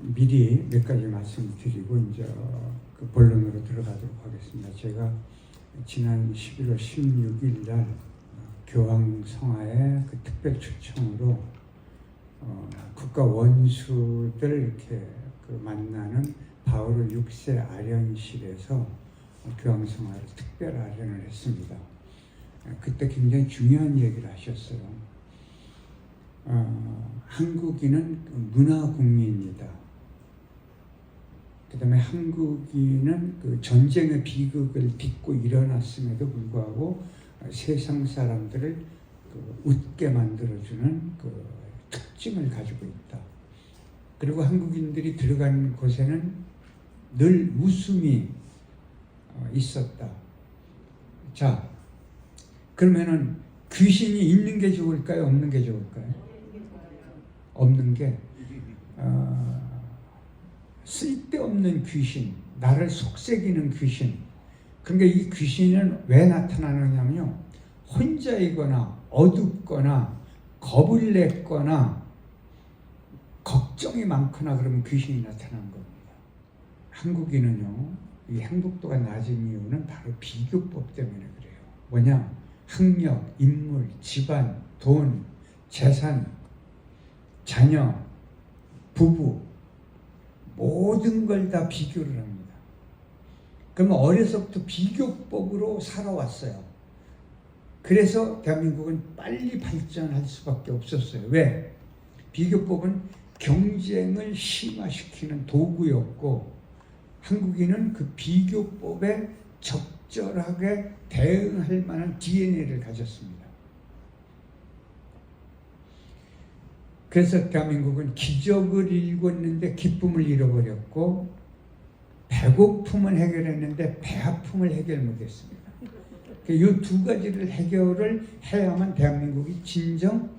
미리 몇 가지 말씀드리고 이제 그 본론으로 들어가도록 하겠습니다. 제가 지난 11월 16일 날 교황 성하의 그 특별 초청으로 국가 원수들 이렇게 그 만나는 바오르 6세 아련실에서 교황 성하를 특별 아련을 했습니다. 그때 굉장히 중요한 얘기를 하셨어요. 한국인은 문화 국민이다. 그 다음에 한국인은 그 전쟁의 비극을 딛고 일어났음에도 불구하고 세상 사람들을 그 웃게 만들어주는 그 특징을 가지고 있다. 그리고 한국인들이 들어간 곳에는 늘 웃음이 있었다. 자, 그러면은 귀신이 있는 게 좋을까요? 없는 게 좋을까요? 없는 게 쓸데없는 귀신, 나를 속삭이는 귀신. 그러니까 이 귀신은 왜 나타나느냐면요, 혼자이거나 어둡거나 겁을 냈거나 걱정이 많거나 그러면 귀신이 나타나는 겁니다. 한국인은요, 이 행복도가 낮은 이유는 바로 비교법 때문에 그래요. 뭐냐? 학력, 인물, 집안, 돈, 재산, 자녀, 부부, 모든 걸 다 비교를 합니다. 그러면 어려서부터 비교법으로 살아왔어요. 그래서 대한민국은 빨리 발전할 수밖에 없었어요. 왜? 비교법은 경쟁을 심화시키는 도구였고, 한국인은 그 비교법에 적절하게 대응할 만한 DNA를 가졌습니다. 그래서 대한민국은 기적을 일궜는데 기쁨을 잃어버렸고, 배고픔을 해결했는데 배아픔을 해결 못했습니다. 이 두 가지를 해결을 해야만 대한민국이 진정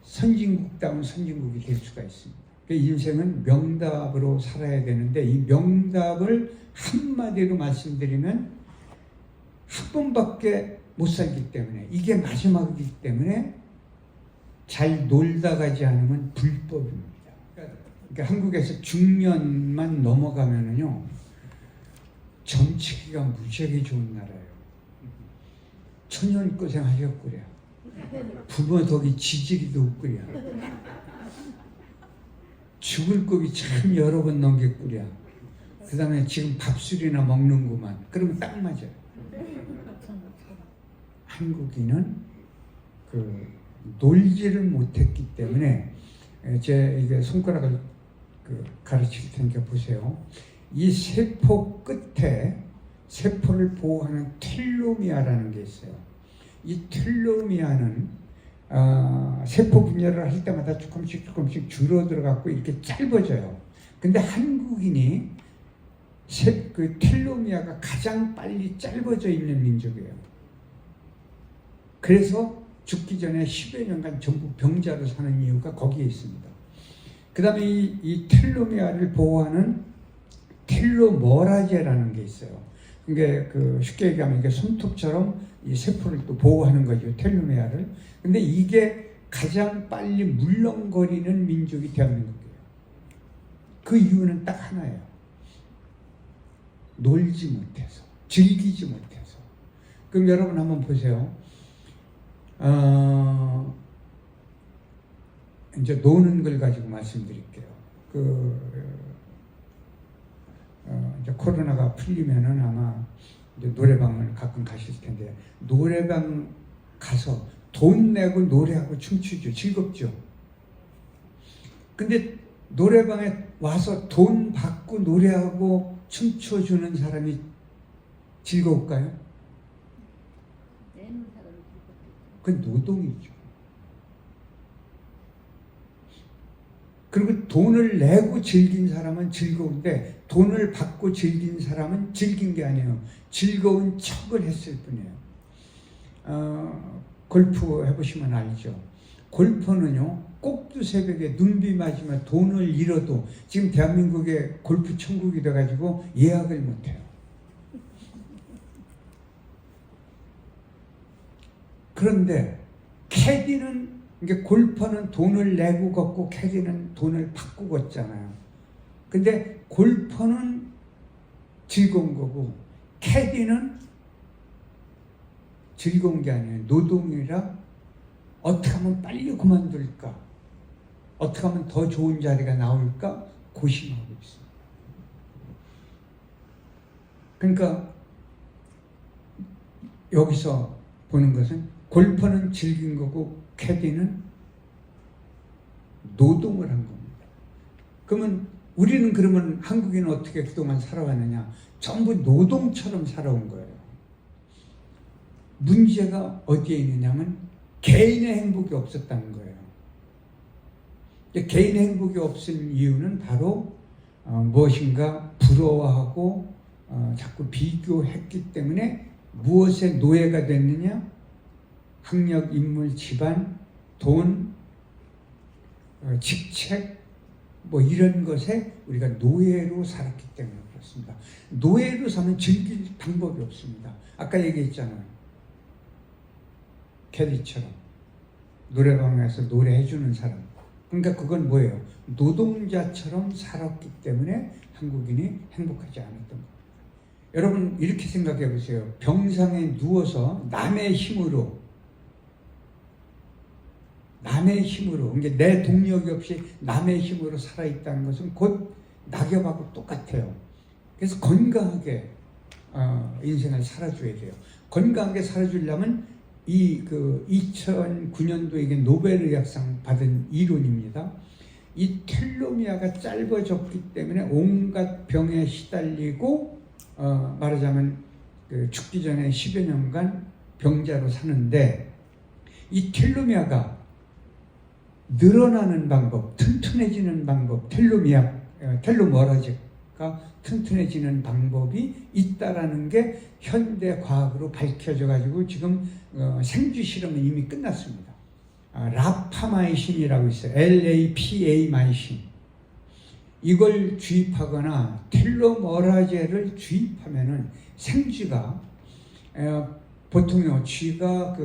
선진국다운 선진국이 될 수가 있습니다. 인생은 명답으로 살아야 되는데, 이 명답을 한마디로 말씀드리면 한 번밖에 못 살기 때문에, 이게 마지막이기 때문에 잘 놀다 가지 않으면 불법입니다. 그러니까 한국에서 중년만 넘어가면은요, 정치기가 무지하게 좋은 나라예요. 천년 고생 하셨구려. 부모 덕이 지지리도 없구려. 죽을 겁이 참 여러 번 넘겼구려. 그 다음에 지금 밥술이나 먹는구만. 그러면 딱 맞아요. 한국인은 그 놀지를 못했기 때문에, 제 이게 손가락을 가르칠 테니까 보세요. 이 세포 끝에 세포를 보호하는 텔로미아라는 게 있어요. 이 텔로미아는 세포 분열을 할 때마다 조금씩 줄어들어갖고 이렇게 짧아져요. 근데 한국인이 그 텔로미아가 가장 빨리 짧아져 있는 민족이에요. 그래서 죽기 전에 10여 년간 전부 병자로 사는 이유가 거기에 있습니다. 그 다음에 이 텔로미아를 보호하는 텔로머라제라는 게 있어요. 그러니까 쉽게 얘기하면 이게 손톱처럼 이 세포를 또 보호하는 거죠, 텔로미아를. 근데 이게 가장 빨리 물렁거리는 민족이 대한민국이에요. 그 이유는 딱 하나예요. 놀지 못해서, 즐기지 못해서. 그럼 여러분 한번 보세요. 이제 노는 걸 가지고 말씀드릴게요. 이제 코로나가 풀리면은 아마 이제 노래방을 가끔 가실 텐데, 노래방 가서 돈 내고 노래하고 춤추죠. 즐겁죠. 근데 노래방에 와서 돈 받고 노래하고 춤춰주는 사람이 즐거울까요? 그건 노동이죠. 그리고 돈을 내고 즐긴 사람은 즐거운데, 돈을 받고 즐긴 사람은 즐긴 게 아니에요. 즐거운 척을 했을 뿐이에요. 골프 해보시면 알죠. 골퍼는요, 꼭두 새벽에 눈비 맞으면 돈을 잃어도, 지금 대한민국의 골프 천국이 돼가지고 예약을 못해요. 그런데 캐디는 이게 골퍼는 돈을 내고 걷고 캐디는 돈을 받고 걷잖아요. 근데 골퍼는 즐거운 거고 캐디는 즐거운 게 아니에요. 노동이라 어떻게 하면 빨리 그만둘까? 어떻게 하면 더 좋은 자리가 나올까? 고심하고 있어요. 그러니까 여기서 보는 것은 골퍼는 즐긴 거고 캐디는 노동을 한 겁니다. 그러면 우리는 그러면 한국인은 어떻게 그동안 살아왔느냐? 전부 노동처럼 살아온 거예요. 문제가 어디에 있느냐면 개인의 행복이 없었다는 거예요. 개인의 행복이 없은 이유는 바로 무엇인가 부러워하고 자꾸 비교했기 때문에 무엇에 노예가 됐느냐? 학력, 인물, 집안, 돈, 직책 뭐 이런 것에 우리가 노예로 살았기 때문에 그렇습니다. 노예로 사면 즐길 방법이 없습니다. 아까 얘기했잖아요. 캐디처럼 노래방에 가서 노래해주는 사람. 그러니까 그건 뭐예요? 노동자처럼 살았기 때문에 한국인이 행복하지 않았던 겁니다. 여러분 이렇게 생각해 보세요. 병상에 누워서 남의 힘으로 그러니까 내 동력이 없이 남의 힘으로 살아있다는 것은 곧 낙엽하고 똑같아요. 그래서 건강하게 인생을 살아줘야 돼요. 건강하게 살아주려면 2009년도에 노벨의학상 받은 이론입니다. 이 텔로미아가 짧아졌기 때문에 온갖 병에 시달리고 말하자면 죽기 전에 10여 년간 병자로 사는데 이 텔로미아가 늘어나는 방법, 튼튼해지는 방법, 텔로머라즈가 튼튼해지는 방법이 있다라는 게 현대 과학으로 밝혀져 가지고 지금 생쥐 실험은 이미 끝났습니다. 라파마이신이라고 있어요. LAPA-마이신. 이걸 주입하거나 텔로머라제를 주입하면은 생쥐가 보통요 쥐가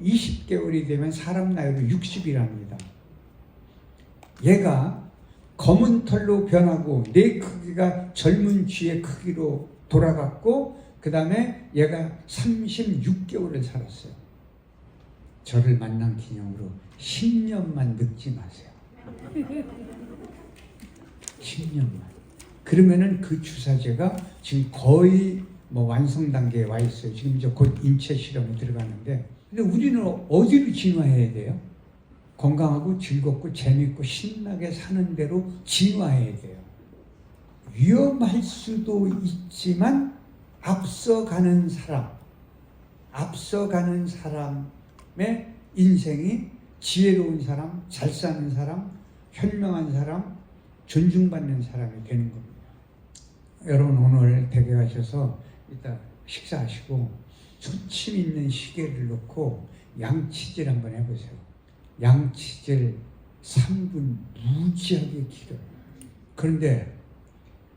20개월이 되면 사람 나이로 60이랍니다. 얘가 검은 털로 변하고 뇌 크기가 젊은 쥐의 크기로 돌아갔고 그 다음에 얘가 36개월을 살았어요. 저를 만난 기념으로 10년만 늙지 마세요. 10년만. 그러면은 그 주사제가 지금 거의 완성 단계에 와 있어요. 지금 이제 곧 인체 실험에 들어가는데, 근데 우리는 어디로 진화해야 돼요? 건강하고 즐겁고 재밌고 신나게 사는 대로 진화해야 돼요. 위험할 수도 있지만 앞서가는 사람의 인생이 지혜로운 사람, 잘 사는 사람, 현명한 사람, 존중받는 사람이 되는 겁니다. 여러분 오늘 댁에 가셔서 이따 식사하시고 초침 있는 시계를 놓고 양치질 한번 해보세요. 양치질 3분 무지하게 길어요. 그런데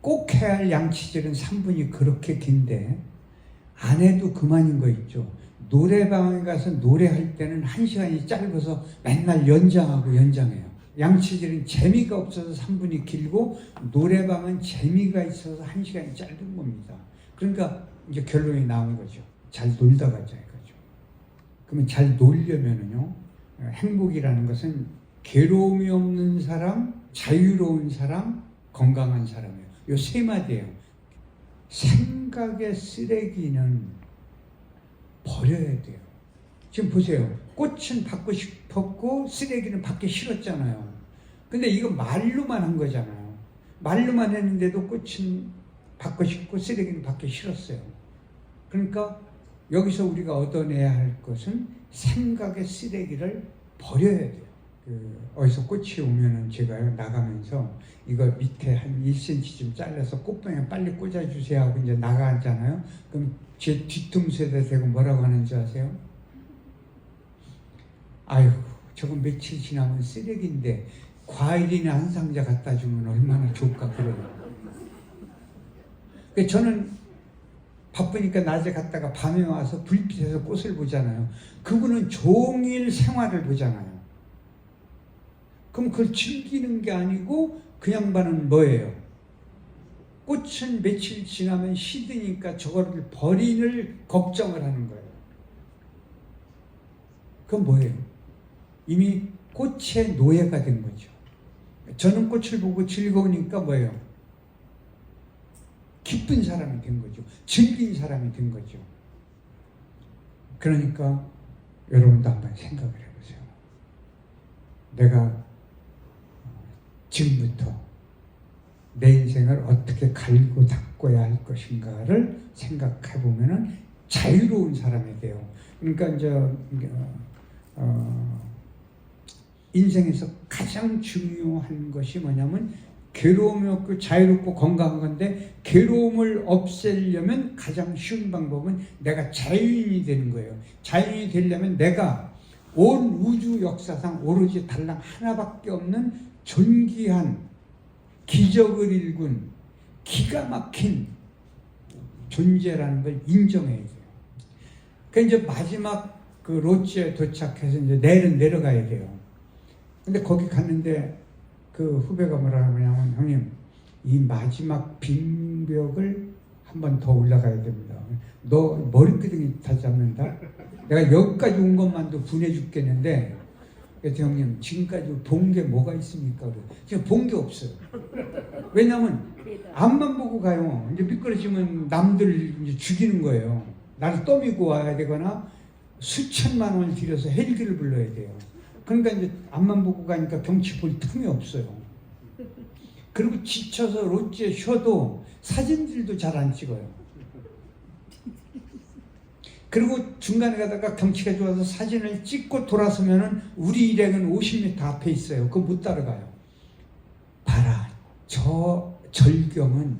꼭 해야 할 양치질은 3분이 그렇게 긴데 안 해도 그만인 거 있죠. 노래방에 가서 노래할 때는 1시간이 짧아서 맨날 연장해요. 양치질은 재미가 없어서 3분이 길고 노래방은 재미가 있어서 1시간이 짧은 겁니다. 그러니까 이제 결론이 나온 거죠. 잘 놀다 가자 이거죠. 그러면 잘 놀려면은요, 행복이라는 것은 괴로움이 없는 사람, 자유로운 사람, 건강한 사람이에요. 요 세 마디예요. 생각의 쓰레기는 버려야 돼요. 지금 보세요. 꽃은 받고 싶었고 쓰레기는 받기 싫었잖아요. 근데 이거 말로만 한 거잖아요. 말로만 했는데도 꽃은 받고 싶고 쓰레기는 받기 싫었어요. 그러니까 여기서 우리가 얻어내야 할 것은 생각의 쓰레기를 버려야 돼요. 어디서 꽃이 오면은 제가요 나가면서 이거 밑에 한 1cm쯤 잘라서 꽃병에 빨리 꽂아주세요 하고 이제 나가잖아요. 그럼 제 뒤통수에다 대고 뭐라고 하는지 아세요? 아유, 저건 며칠 지나면 쓰레기인데 과일이나 한 상자 갖다 주면 얼마나 좋을까 그래요. 저는 바쁘니까 낮에 갔다가 밤에 와서 불빛에서 꽃을 보잖아요. 그분은 종일 생활을 보잖아요. 그럼 그걸 즐기는 게 아니고 그 양반은 뭐예요? 꽃은 며칠 지나면 시드니까 저거를 버리는 걱정을 하는 거예요. 그건 뭐예요? 이미 꽃의 노예가 된 거죠. 저는 꽃을 보고 즐거우니까 뭐예요? 기쁜 사람이 된 거죠. 즐긴 사람이 된 거죠. 그러니까 여러분도 한번 생각을 해보세요. 내가 지금부터 내 인생을 어떻게 갈고 닦아야 할 것인가를 생각해 보면은 자유로운 사람이 돼요. 그러니까 이제 인생에서 가장 중요한 것이 뭐냐면 괴로움이 없고 자유롭고 건강한 건데, 괴로움을 없애려면 가장 쉬운 방법은 내가 자유인이 되는 거예요. 자유인이 되려면 내가 온 우주 역사상 오로지 달랑 하나밖에 없는 존귀한 기적을 일군 기가 막힌 존재라는 걸 인정해야 돼요. 그러니까 이제 마지막 그 로츠에 도착해서 이제 내려가야 돼요. 근데 거기 갔는데 그 후배가 뭐라 하냐면, 형님, 이 마지막 빈벽을 한 번 더 올라가야 됩니다. 너 머리끄댕이 다 잡는다? 내가 여기까지 온 것만도 분해 죽겠는데, 그래서 형님, 지금까지 본 게 뭐가 있습니까? 지금 본 게 없어요. 왜냐면 앞만 보고 가요. 이제 미끄러지면 남들 이제 죽이는 거예요. 나를 떠밀고 와야 되거나 수천만 원을 들여서 헬기를 불러야 돼요. 그러니까 이제 앞만 보고 가니까 경치 볼 틈이 없어요. 그리고 지쳐서 롯지에 쉬어도 사진들도 잘 안 찍어요. 그리고 중간에 가다가 경치가 좋아서 사진을 찍고 돌아서면은 우리 일행은 50m 앞에 있어요. 그거 못 따라가요. 봐라, 저 절경은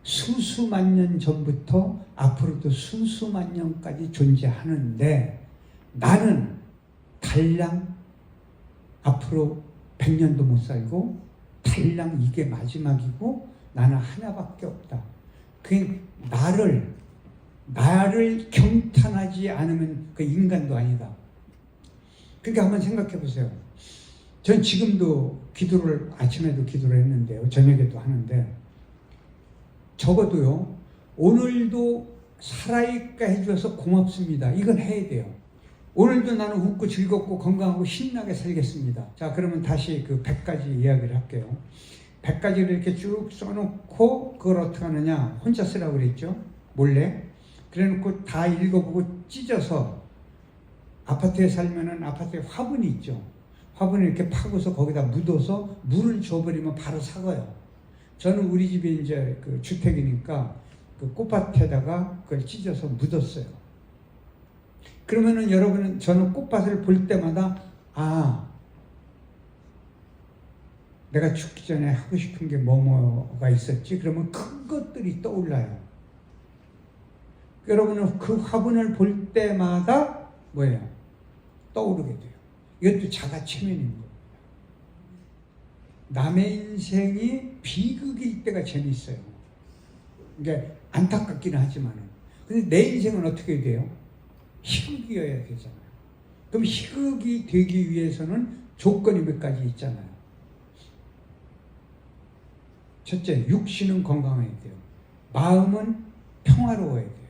수수만 년 전부터 앞으로도 수수만 년까지 존재하는데, 나는 달랑 앞으로 100년도 못 살고 달랑 이게 마지막이고 나는 하나밖에 없다. 그게 나를 경탄하지 않으면 그 인간도 아니다. 그러니까 한번 생각해 보세요. 전 지금도 기도를, 아침에도 기도를 했는데요, 저녁에도 하는데, 적어도요, 오늘도 살아있게 해줘서 고맙습니다. 이건 해야 돼요. 오늘도 나는 웃고 즐겁고 건강하고 신나게 살겠습니다. 자, 그러면 다시 그 100가지 이야기를 할게요. 100가지를 이렇게 쭉 써놓고 그걸 어떻게 하느냐, 혼자 쓰라고 그랬죠, 몰래. 그래놓고 다 읽어보고 찢어서, 아파트에 살면은 아파트에 화분이 있죠. 화분을 이렇게 파고서 거기다 묻어서 물을 줘버리면 바로 삭아요. 저는 우리 집에 이제 그 주택이니까 그 꽃밭에다가 그걸 찢어서 묻었어요. 그러면은 여러분은, 저는 꽃밭을 볼 때마다, 내가 죽기 전에 하고 싶은 게 뭐가 있었지? 그러면 큰 것들이 떠올라요. 여러분은 그 화분을 볼 때마다 뭐예요? 떠오르게 돼요. 이것도 자가 체면인 겁니다. 남의 인생이 비극일 때가 재밌어요. 그러니까 안타깝기는 하지만은. 근데 내 인생은 어떻게 돼요? 희극이어야 되잖아요. 그럼 희극이 되기 위해서는 조건이 몇 가지 있잖아요. 첫째, 육신은 건강해야 돼요. 마음은 평화로워야 돼요.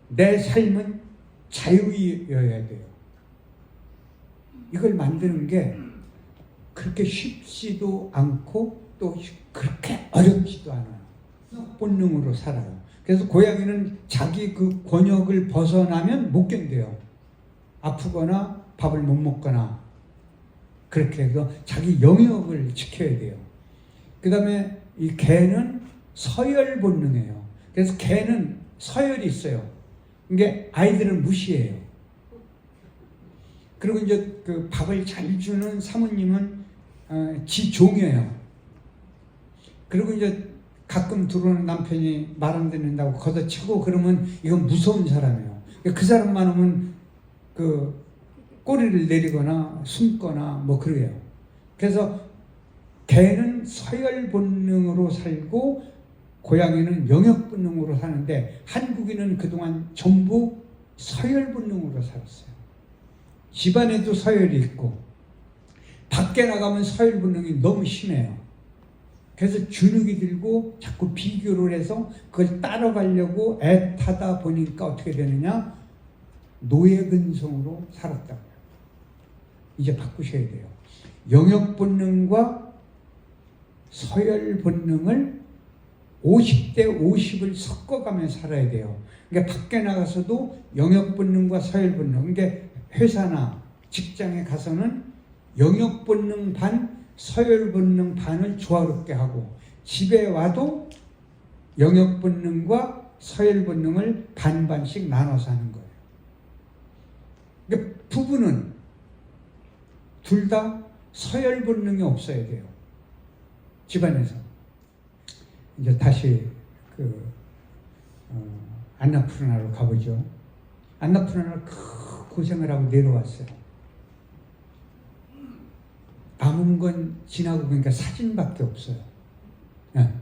내 삶은 자유여야 돼요. 이걸 만드는 게 그렇게 쉽지도 않고 또 그렇게 어렵지도 않아요. 본능으로 살아요. 그래서 고양이는 자기 그 권역을 벗어나면 못 견뎌요. 아프거나 밥을 못 먹거나 그렇게 해서 자기 영역을 지켜야 돼요. 그 다음에 이 개는 서열 본능이에요. 그래서 개는 서열이 있어요. 이게 아이들은 무시해요. 그리고 이제 그 밥을 잘 주는 사모님은 지 종이에요. 그리고 이제 가끔 들어오는 남편이 말 안 듣는다고 걷어치고 그러면 이건 무서운 사람이에요. 그 사람만 오면 그 꼬리를 내리거나 숨거나 뭐 그래요. 그래서 개는 서열 본능으로 살고 고양이는 영역 본능으로 사는데, 한국인은 그동안 전부 서열 본능으로 살았어요. 집안에도 서열이 있고 밖에 나가면 서열 본능이 너무 심해요. 그래서 주눅이 들고 자꾸 비교를 해서 그걸 따라가려고 애타다 보니까 어떻게 되느냐? 노예 근성으로 살았다고요. 이제 바꾸셔야 돼요. 영역 본능과 서열 본능을 50대 50을 섞어가며 살아야 돼요. 그러니까 밖에 나가서도 영역 본능과 서열 본능, 그러니까 회사나 직장에 가서는 영역 본능 반, 서열 본능 반을 조화롭게 하고, 집에 와도 영역 본능과 서열 본능을 반반씩 나눠서 하는 거예요. 그러니까 부부는 둘 다 서열 본능이 없어야 돼요. 집안에서. 이제 다시 안나푸르나로 가보죠. 안나푸르나를 고생을 하고 내려왔어요. 남은 건 지나고 보니까 사진밖에 없어요. 네.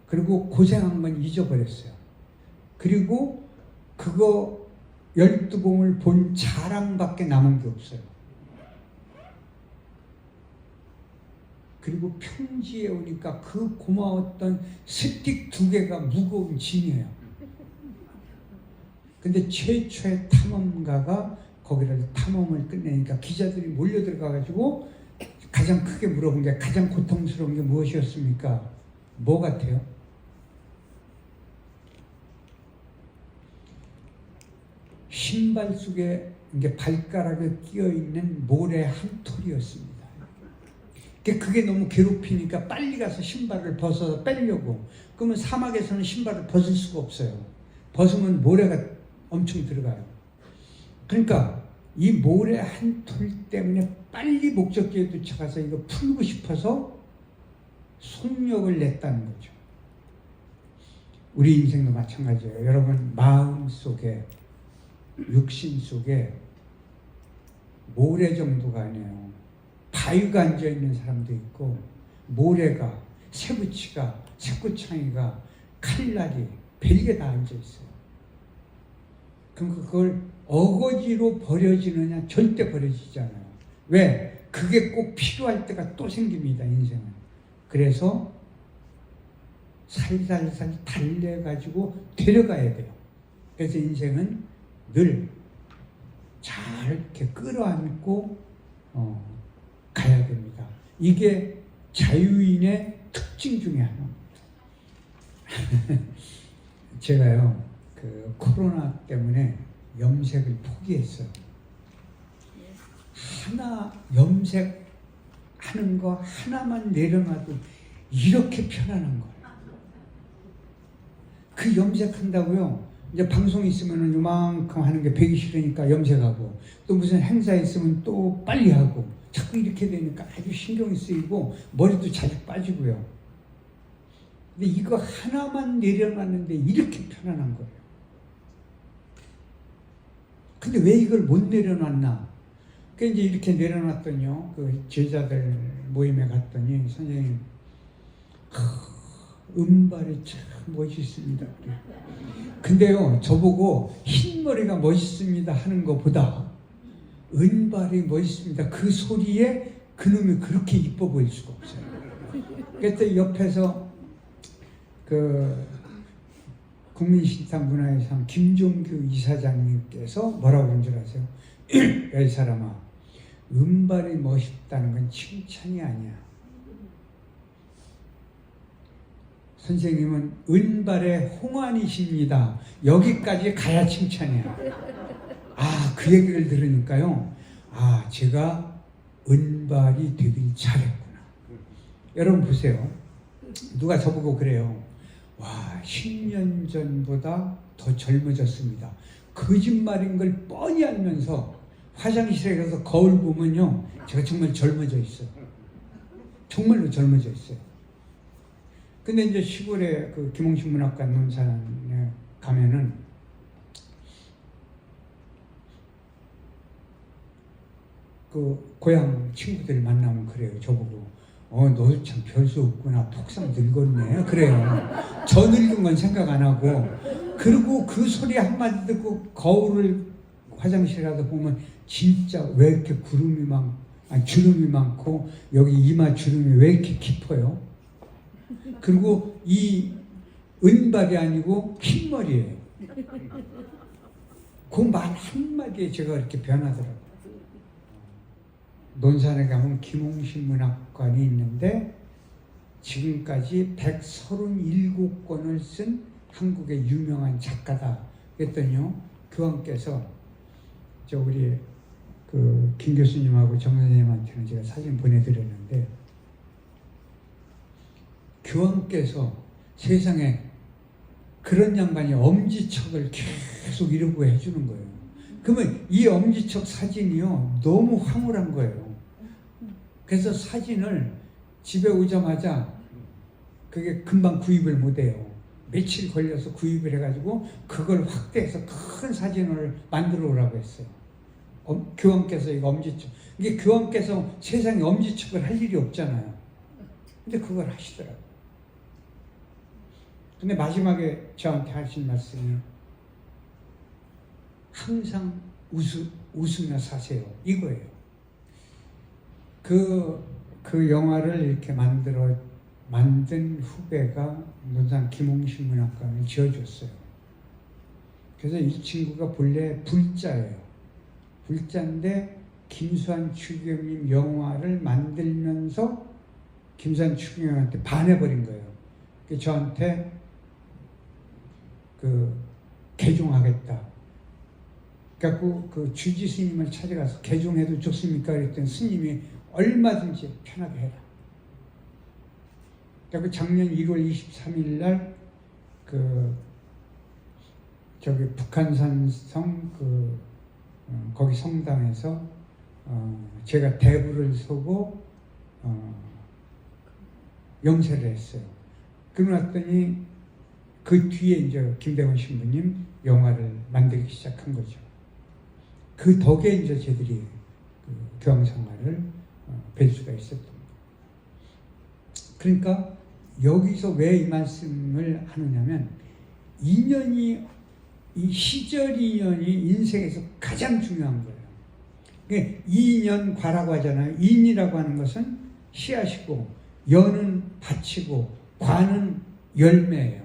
그리고 고생한 건 잊어버렸어요. 그리고 그거 12봉을 본 자랑밖에 남은 게 없어요. 그리고 평지에 오니까 그 고마웠던 스틱 2개가 무거운 짐이에요. 근데 최초의 탐험가가 거기를 탐험을 끝내니까 기자들이 몰려 들어가가지고 가장 크게 물어본 게, 가장 고통스러운 게 무엇이었습니까? 뭐 같아요? 신발 속에 이게 발가락에 끼어 있는 모래 한 톨이었습니다. 그게 너무 괴롭히니까 빨리 가서 신발을 벗어서 빼려고. 그러면 사막에서는 신발을 벗을 수가 없어요. 벗으면 모래가 엄청 들어가요. 그러니까 이 모래 한 톨 때문에 빨리 목적지에 도착해서 이거 풀고 싶어서 속력을 냈다는 거죠. 우리 인생도 마찬가지예요. 여러분, 마음 속에, 육신 속에 모래 정도가 아니에요. 바위가 앉아있는 사람도 있고, 모래가, 새구치가, 새구창이가, 칼날이, 별게 다 앉아있어요. 그럼 그걸 어거지로 버려지느냐? 절대 버려지지 않아요. 왜? 그게 꼭 필요할 때가 또 생깁니다, 인생은. 그래서 살살살 달래가지고 데려가야 돼요. 그래서 인생은 늘 잘 이렇게 끌어안고 가야 됩니다. 이게 자유인의 특징 중에 하나입니다. 제가요, 코로나 때문에 염색을 포기했어요. 하나 염색하는 거 하나만 내려놔도 이렇게 편안한 거예요. 그 염색한다고요. 이제 방송 있으면 요만큼 하는 게 배기 싫으니까 염색하고, 또 무슨 행사 있으면 또 빨리 하고, 자꾸 이렇게 되니까 아주 신경이 쓰이고 머리도 자주 빠지고요. 근데 이거 하나만 내려놨는데 이렇게 편안한 거예요. 근데 왜 이걸 못 내려놨나? 이제 이렇게 내려놨더니요, 그 제자들 모임에 갔더니 선생님, 은발이 참 멋있습니다. 근데요, 저보고 흰머리가 멋있습니다 하는 것보다 은발이 멋있습니다, 그 소리에 그놈이 그렇게 이뻐 보일 수가 없어요. 그때 옆에서 국민신탁문화유산 김종규 이사장님께서 뭐라고 그런 줄 아세요? 야, 이 사람아, 은발이 멋있다는 건 칭찬이 아니야. 선생님은 은발의 홍안이십니다. 여기까지 가야 칭찬이야. 그 얘기를 들으니까요, 제가 은발이 되길 잘했구나. 여러분 보세요. 누가 저보고 그래요. 와, 10년 전보다 더 젊어졌습니다. 거짓말인 걸 뻔히 알면서 화장실에 가서 거울 보면요, 제가 정말 젊어져 있어요. 정말로 젊어져 있어요. 근데 이제 시골에 김홍식 문학관 논산에 가면은 고향 친구들 만나면 그래요. 저보고 너 참 별 수 없구나. 폭삭 늙었네. 그래요. 저 늙은 건 생각 안 하고, 그리고 그 소리 한마디 듣고 거울을 화장실에 가서 보면 진짜 왜 이렇게 구름이 막 주름이 많고 여기 이마 주름이 왜 이렇게 깊어요? 그리고 이 은발이 아니고 흰머리예요. 그 말 한마디에 제가 이렇게 변하더라고요. 논산에 가면 김홍신 문학관이 있는데 지금까지 137권을 쓴 한국의 유명한 작가다. 그랬더니요, 교황께서 우리 김 교수님하고 정 선생님한테는 제가 사진 보내드렸는데, 교황께서 세상에 그런 양반이 엄지척을 계속 이러고 해주는 거예요. 그러면 이 엄지척 사진이요, 너무 황홀한 거예요. 그래서 사진을 집에 오자마자 그게 금방 구입을 못해요. 며칠 걸려서 구입을 해가지고 그걸 확대해서 큰 사진을 만들어 오라고 했어요. 교황께서 이거 엄지척. 이게 교황께서 세상에 엄지척을 할 일이 없잖아요. 근데 그걸 하시더라고요. 근데 마지막에 저한테 하신 말씀이 항상 웃으며 사세요. 이거예요. 그 영화를 이렇게 만든 후배가 논산 김홍신 문학관을 지어줬어요. 그래서 이 친구가 본래 불자예요. 불자인데 김수환 추기경님 영화를 만들면서 김수환 추기경한테 반해버린 거예요. 그래서 저한테 개종하겠다. 그래갖고 주지 스님을 찾아가서 개종해도 좋습니까? 그랬더니 스님이 얼마든지 편하게 해라. 그리고 작년 1월 23일 날 북한산성 거기 성당에서 제가 대부를 서고 영세를 했어요. 그러고 났더니 그 뒤에 이제 김대원 신부님 영화를 만들기 시작한 거죠. 그 덕에 이제 저희들이 교황 생활을 뵐 수가 있었던 거예요. 그러니까 여기서 왜 이 말씀을 하느냐면 이 시절 인연이 인생에서 가장 중요한 거예요. 그러니까 인연과라고 하잖아요. 인이라고 하는 것은 씨앗이고 연은 밭이고 과는 열매예요.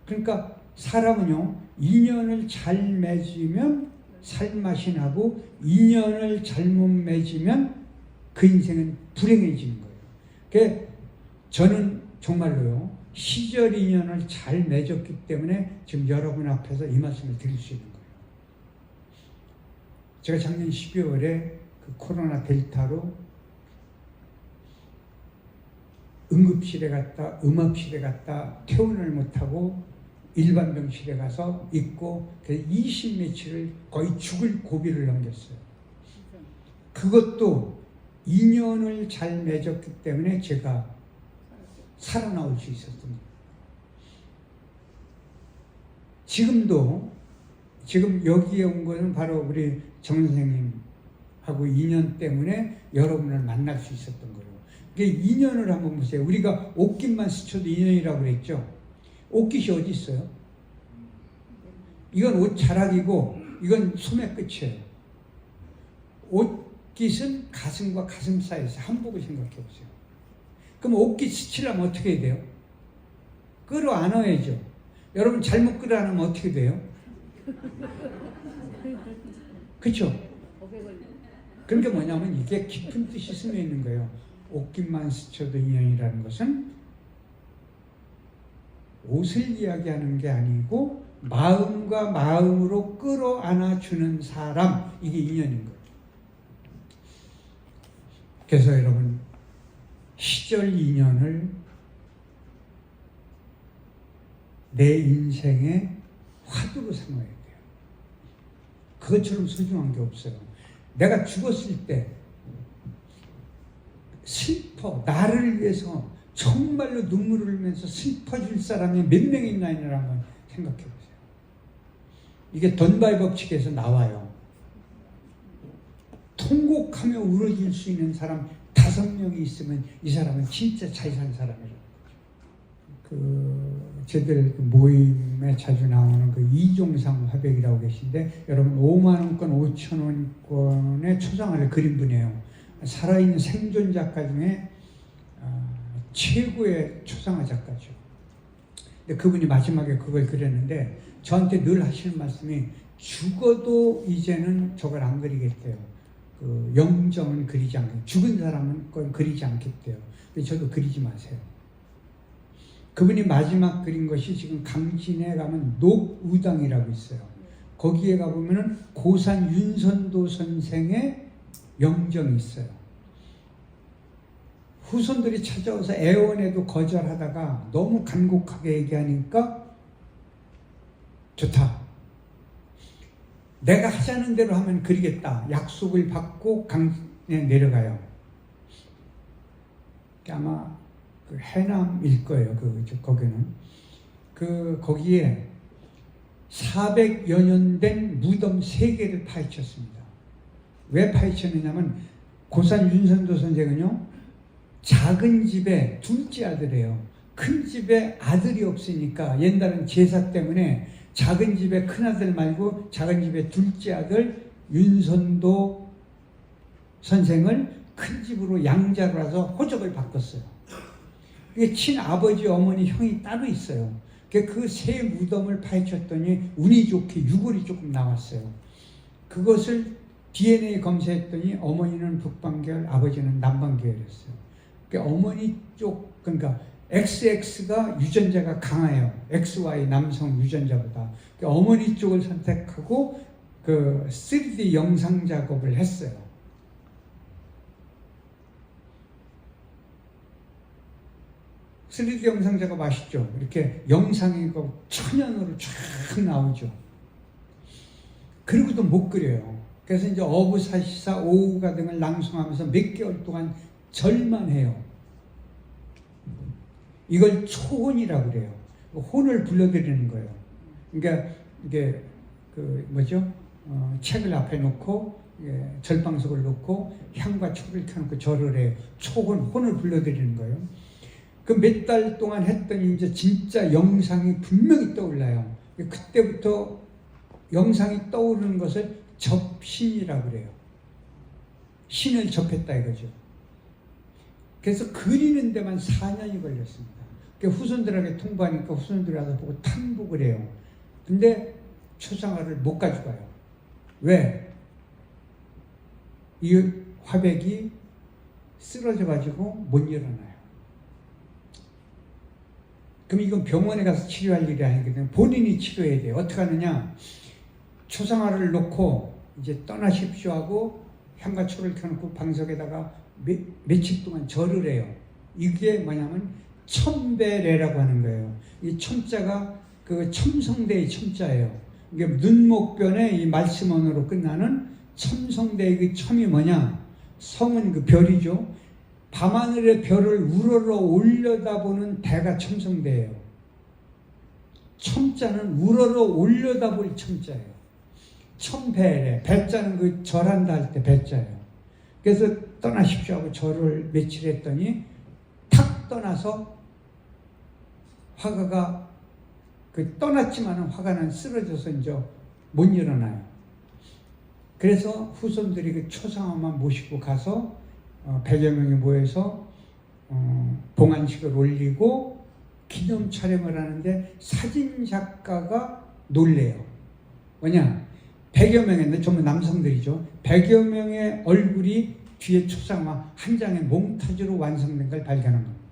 그러니까 사람은요, 인연을 잘 맺으면 살맛이 나고 인연을 잘못 맺으면 그 인생은 불행해지는 거예요. 그러니까 저는 정말로요, 시절 인연을 잘 맺었기 때문에 지금 여러분 앞에서 이 말씀을 드릴 수 있는 거예요. 제가 작년 12월에 코로나 델타로 응급실에 갔다 음압실에 갔다 퇴원을 못하고 일반 병실에 가서 있고 20 며칠을 거의 죽을 고비를 넘겼어요. 그것도 인연을 잘 맺었기 때문에 제가 살아나올 수 있었던 거예요. 지금 여기에 온 것은 바로 우리 정 선생님하고 인연 때문에 여러분을 만날 수 있었던 거예요. 그러니까 인연을 한번 보세요. 우리가 옷깃만 스쳐도 인연이라고 그랬죠. 옷깃이 어디 있어요? 이건 옷 자락이고 이건 소매 끝이에요. 옷깃은 가슴과 가슴 사이에서 한복을 생각해 보세요. 그럼 옷깃 스치려면 어떻게 해야 돼요? 끌어안아야죠. 여러분 잘못 끌어안으면 어떻게 돼요? 그렇죠? 그러니까 뭐냐면 이게 깊은 뜻이 스며 있는 거예요. 옷깃만 스쳐도 인연이라는 것은 옷을 이야기하는 게 아니고 마음과 마음으로 끌어안아주는 사람, 이게 인연인 거예요. 그래서 여러분 시절 인연을 내 인생의 화두로 삼아야 돼요. 그것처럼 소중한 게 없어요. 내가 죽었을 때 나를 위해서 정말로 눈물을 흘리면서 슬퍼줄 사람이 몇 명이 있나라는 걸 생각해 보세요. 이게 던바의 법칙에서 나와요. 통곡하며 울어줄 수 있는 사람 5명이 있으면 이 사람은 진짜 잘 산 사람이라고. 저들 모임에 자주 나오는 그 이종상 화백이라고 계신데, 여러분 5만 원권, 5천 원권의 초상화를 그린 분이에요. 살아있는 생존 작가 중에 최고의 초상화 작가죠. 근데 그분이 마지막에 그걸 그렸는데 저한테 늘 하시는 말씀이, 죽어도 이제는 저걸 안 그리겠대요. 그 영정은 그리지 않겠대요. 죽은 사람은 건 그리지 않겠대요. 근데 저도 그리지 마세요. 그분이 마지막 그린 것이 지금 강진에 가면 녹우당이라고 있어요. 거기에 가보면은 고산 윤선도 선생의 영정이 있어요. 후손들이 찾아와서 애원해도 거절하다가 너무 간곡하게 얘기하니까 좋다. 내가 하자는 대로 하면 그리겠다. 약속을 받고 강진에 내려가요. 아마 그 해남일 거예요. 거기는. 거기에 400여 년 된 무덤 3개를 파헤쳤습니다. 왜 파헤쳤느냐면, 고산 윤선도 선생은요, 작은 집에 둘째 아들이에요. 큰 집에 아들이 없으니까 옛날엔 제사 때문에 작은 집에 큰아들 말고 작은 집에 둘째 아들 윤선도 선생을 큰 집으로 양자로 해서 호적을 바꿨어요. 이게 친아버지, 어머니, 형이 따로 있어요. 그 세 무덤을 파헤쳤더니 운이 좋게 유골이 조금 나왔어요. 그것을 DNA 검사했더니 어머니는 북방계열, 아버지는 남방계열이었어요. 어머니 쪽, 그러니까 XX가 유전자가 강해요. XY 남성 유전자보다. 어머니 쪽을 선택하고 그 3D 영상 작업을 했어요. (3D) 영상 작업 아시죠? 이렇게 영상이 천연으로 쫙 나오죠. 그리고도 못 그려요. 그래서 이제 어부사시사, 오후가 등을 낭송하면서 몇 개월 동안 절만 해요. 이걸 초혼이라고 그래요. 혼을 불러드리는 거예요. 그러니까 이게 책을 앞에 놓고 절방석을 놓고 향과 초를 켜놓고 절을 해요. 초혼, 혼을 불러드리는 거예요. 그 몇 달 동안 했더니 이제 진짜 영상이 분명히 떠올라요. 그때부터 영상이 떠오르는 것을 접신이라고 그래요. 신을 접했다 이거죠. 그래서 그리는 데만 4년이 걸렸습니다. 후손들에게 통보하니까 후손들이 와서 보고 탐복을 해요. 근데 초상화를 못 가져가요. 왜? 이 화백이 쓰러져가지고 못 일어나요. 그럼 이건 병원에 가서 치료할 일이 아니거든요. 본인이 치료해야 돼요. 어떻게 하느냐? 초상화를 놓고 이제 떠나십시오 하고 향과 초를 켜놓고 방석에다가 며칠 동안 절을 해요. 이게 뭐냐면 첨배례라고 하는 거예요. 이 첨자가 그 첨성대의 첨자예요. 이게 눈목변의 이 말씀언어로 끝나는 첨성대의 그 첨이 뭐냐? 성은 그 별이죠. 밤하늘의 별을 우러러 올려다보는 대가 첨성대예요. 첨자는 우러러 올려다볼 첨자예요. 첨배례, 배자는 그 절한다 할 때 배자예요. 그래서 떠나십시오 하고 절을 며칠 했더니 탁 떠나서 화가가 떠났지만 화가는 쓰러져서 이제 못 일어나요. 그래서 후손들이 그 초상화만 모시고 가서 100여 명이 모여서 봉안식을 올리고 기념 촬영을 하는데 사진 작가가 놀래요. 뭐냐? 100여 명인데 전부 남성들이죠. 100여 명의 얼굴이 뒤에 초상화 한 장의 몽타주로 완성된 걸 발견한 겁니다.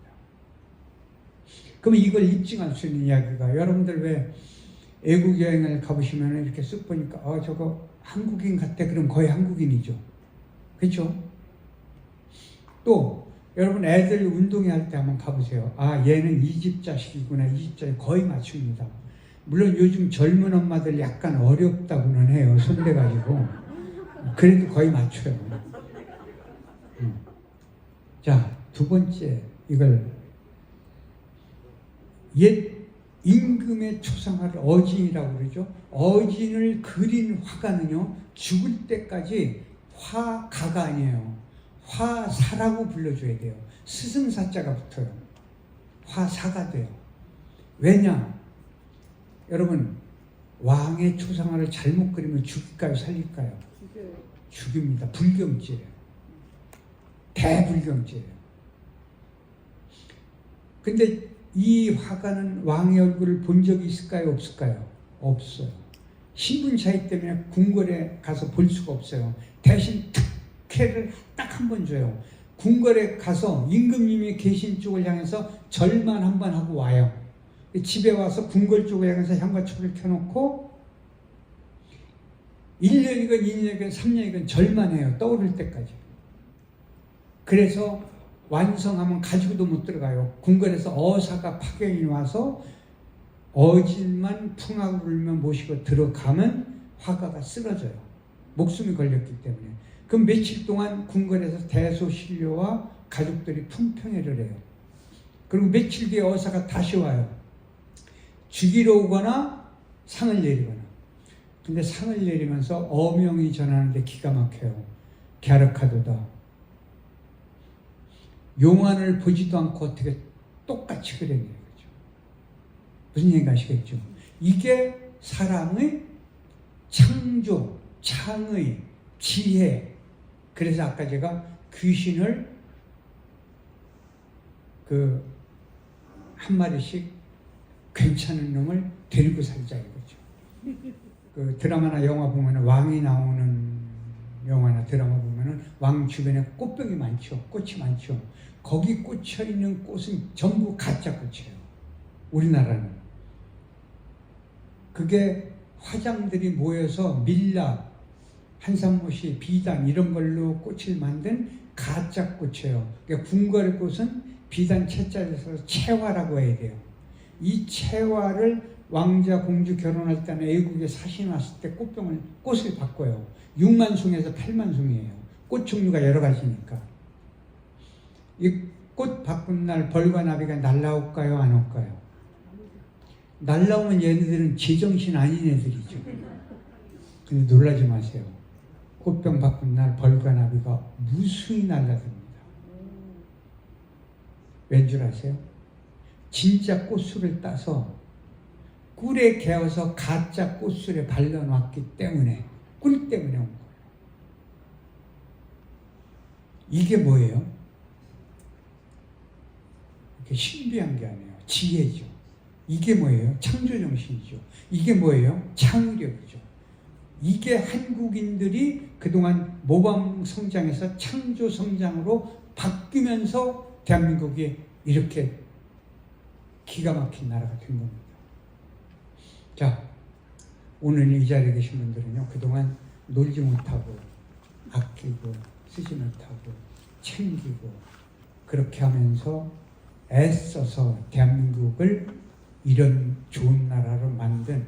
그럼 이걸 입증할 수 있는 이야기가, 여러분들 왜 외국 여행을 가보시면 이렇게 쓱 보니까 저거 한국인 같아. 그럼 거의 한국인이죠. 그렇죠? 또 여러분 애들 운동회 할 때 한번 가보세요. 얘는 이 집 자식이구나. 이 집 자식 거의 맞춥니다. 물론 요즘 젊은 엄마들 약간 어렵다고는 해요. 손대가지고. 그래도 거의 맞춰요. 자, 두 번째, 이걸 옛 임금의 초상화를 어진이라고 그러죠. 어진을 그린 화가는요, 죽을 때까지 화가가 아니에요. 화사라고 불러줘야 돼요. 스승사자가 붙어요. 화사가 돼요. 왜냐? 여러분, 왕의 초상화를 잘못 그리면 죽일까요? 살릴까요? 죽입니다. 불경죄예요. 대불경죄예요. 근데 이 화가는 왕의 얼굴을 본 적이 있을까요? 없을까요? 없어요. 신분 차이 때문에 궁궐에 가서 볼 수가 없어요. 대신 특혜를 딱 한 번 줘요. 궁궐에 가서 임금님이 계신 쪽을 향해서 절만 한 번 하고 와요. 집에 와서 궁궐 쪽을 향해서 향과초를 켜놓고 1년이건 2년이건 3년이건 절만 해요. 떠오를 때까지. 그래서 완성하면 가지고도 못 들어가요. 궁궐에서 어사가 파견이 와서 어질만 풍악을 울며 모시고 들어가면 화가가 쓰러져요. 목숨이 걸렸기 때문에. 그럼 며칠 동안 궁궐에서 대소신료와 가족들이 품평회를 해요. 그리고 며칠 뒤에 어사가 다시 와요. 죽이러 오거나 상을 내리거나. 근데 상을 내리면서 어명이 전하는데 기가 막혀요. 갸륵하도다. 용안을 보지도 않고 어떻게 똑같이 그렸냐 이거죠. 무슨 얘기 아시겠죠? 이게 사람의 창조, 창의, 지혜. 그래서 아까 제가 귀신을 한 마리씩 괜찮은 놈을 데리고 살자 이거죠. 드라마나 영화 보면 왕이 나오는 영화나 드라마 보면은 왕 주변에 꽃병이 많죠. 꽃이 많죠. 거기 꽂혀 있는 꽃은 전부 가짜 꽃이에요. 우리나라는. 그게 화장들이 모여서 밀랍, 한산모시, 비단 이런 걸로 꽃을 만든 가짜 꽃이에요. 그러니까 궁궐의 꽃은 비단 채자에서 채화라고 해야 돼요. 이 채화를 왕자 공주 결혼할 때는 애국에 사신 왔을 때 꽃을 바꿔요. 6만 송에서 8만 송이에요. 꽃 종류가 여러 가지니까. 이 꽃 바꾼 날 벌과 나비가 날라올까요? 안 올까요? 날라오면 얘네들은 제정신 아닌 애들이죠. 근데 놀라지 마세요. 꽃병 바꾼 날 벌과 나비가 무수히 날라듭니다. 왠 줄 아세요? 진짜 꽃술을 따서 꿀에 개어서 가짜 꽃술에 발라놨기 때문에, 꿀 때문에 온 거예요. 이게 뭐예요? 이렇게 신비한 게 아니에요. 지혜죠. 이게 뭐예요? 창조정신이죠. 이게 뭐예요? 창의력이죠. 이게 한국인들이 그동안 모범 성장에서 창조 성장으로 바뀌면서 대한민국이 이렇게 기가 막힌 나라가 된 겁니다. 자, 오늘 이 자리에 계신 분들은요, 그동안 놀지 못하고, 아끼고, 쓰지 못하고, 챙기고, 그렇게 하면서 애써서 대한민국을 이런 좋은 나라로 만든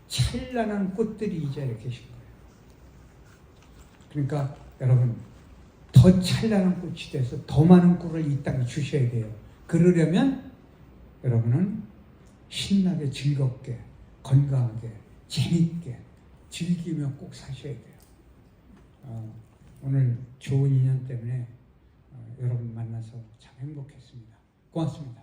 찬란한 꽃들이 이 자리에 계신 거예요. 그러니까 여러분, 더 찬란한 꽃이 돼서 더 많은 꿀을 이 땅에 주셔야 돼요. 그러려면 여러분은 신나게 즐겁게 건강하게 재밌게 즐기며 꼭 사셔야 돼요. 오늘 좋은 인연 때문에 여러분 만나서 참 행복했습니다. 고맙습니다.